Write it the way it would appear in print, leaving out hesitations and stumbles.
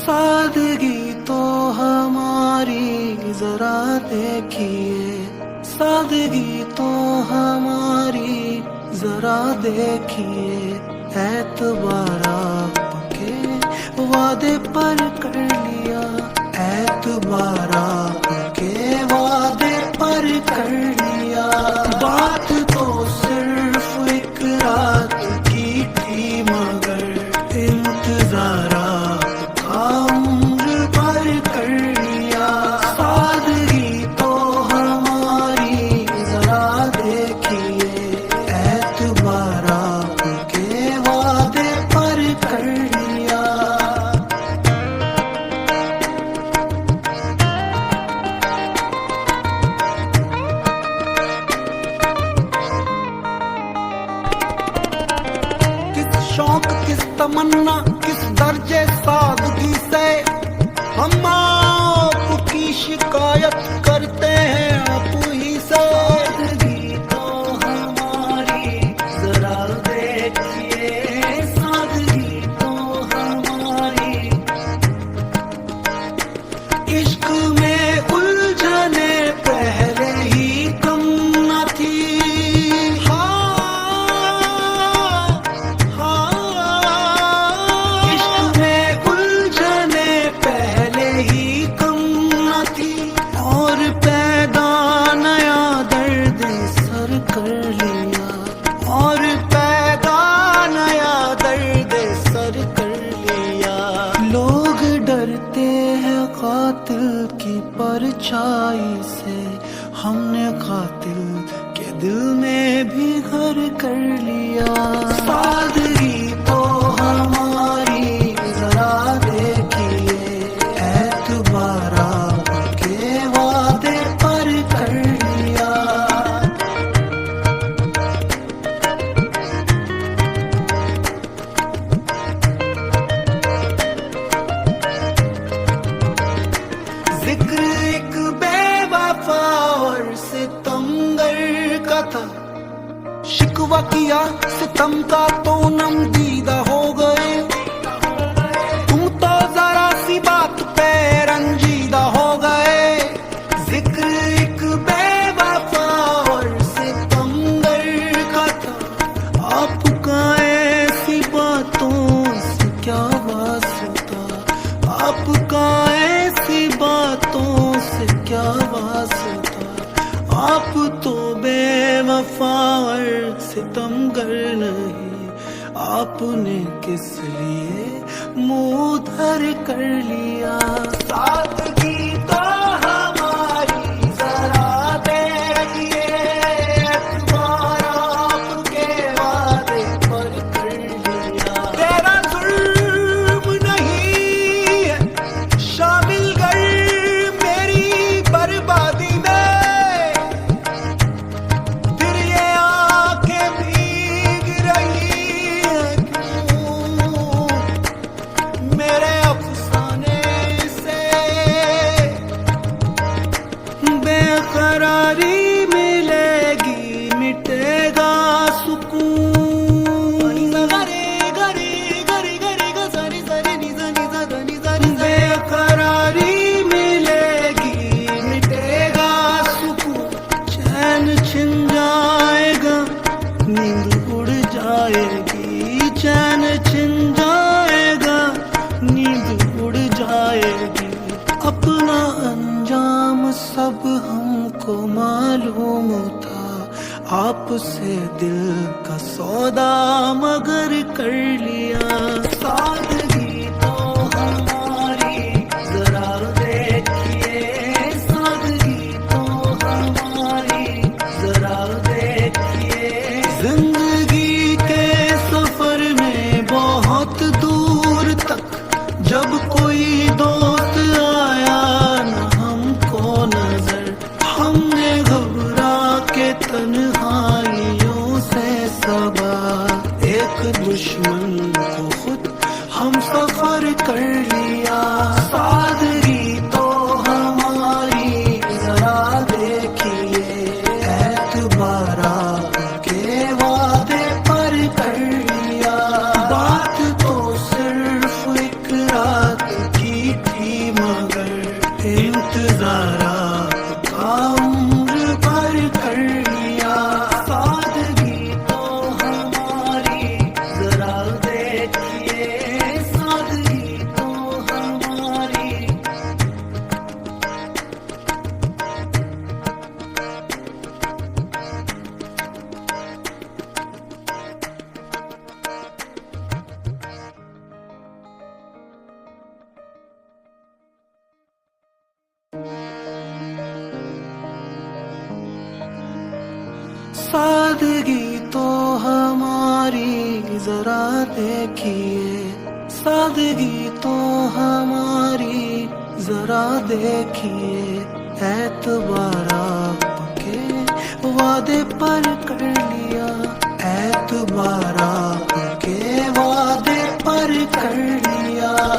सादगी तो हमारी जरा देखिए, सादगी तो हमारी जरा देखिए, एतबार आपके वादे पर कर लिया, एतबार आपके वादे पर कर लिया। बात तो सिर्फ एक रात की थी मगर इंतजार आपका उम्र भर कर लिया। सादगी तो हमारी जरा देखिए, एतबार आपके वादे पर कर लिया। किस शौक किस तमन्ना किस दर्जे सादगी से हम आपकी शिकायत करते हैं आप ही से। सादगी तो हमारी जरा देखिए, सादगी तो हमारी। इश्क में उलझने पहले ही कम न थी। इश्क में उलझने पहले ही कम न थी, और पैदा नया दर्द सर कर लिया, और पैदा नया दर्द सर कर लिया। लोग डरते हैं कातिल की परछाई से, हमने कातिल के दिल में भी घर कर लिया। सादगी तो हमारी जरा देखिए, एतबार आपके वादे पर कर लिया। जिक्र एक बेवफा और सितमगर का था, शिकवा किया सितम का तो नम दीदा हो गए। तुम तो जरा सी बात पे रंजीदा हो गए। जिक्र एक बेवफा और सितमगर का था, आपका ऐसी बातों से क्या वास्ता, आपका ऐसी बातों से क्या वास्ता। आप तो बेवफा और सितमगर नहीं, आपने किस लिए मुंह धर कर लिया। सादगी तो हमारी जरा देखिए, एतबार आपके वादे पर कर लिया। तेरा जुल्म नहीं है शामिल कर मेरी बर्बादी में, फिर ये आंखें भीग रही हैं क्यों मेरे अफसाने से। बेकरारी मिलेगी मिटेगा सुकून, गरे गरे गरे गरे ग सारी सारी निजा निजा धनी सारी। बेकरारी मिलेगी मिटेगा सुकून, चैन छिन जाएगा नींद उड़ जाएगी, चैन छिन जाएगा नींद उड़ जाएगी। अपना अंजाम सब हमको मालूम था, आपसे दिल का सौदा मगर कर लिया। सादगी तो हमारी जरा देखिए, सादगी तो हमारी जरा देखिए। जिंदगी के सफर में बहुत दूर तक जब कोई दोस्त आया न हमको नजर, हमने घबरा के तन्हाइयों से सबा एक दुश्मन को खुद हम सफर कर लिया। सादगी तो हमारी जरा देखिए, एतबार आपके वादे पर कर लिया। बात तो सिर्फ एक रात की जरा देखिए, सादगी तो हमारी जरा देखिए, एतबार आपके वादे पर कर लिया, एतबार आपके वादे पर कर लिया।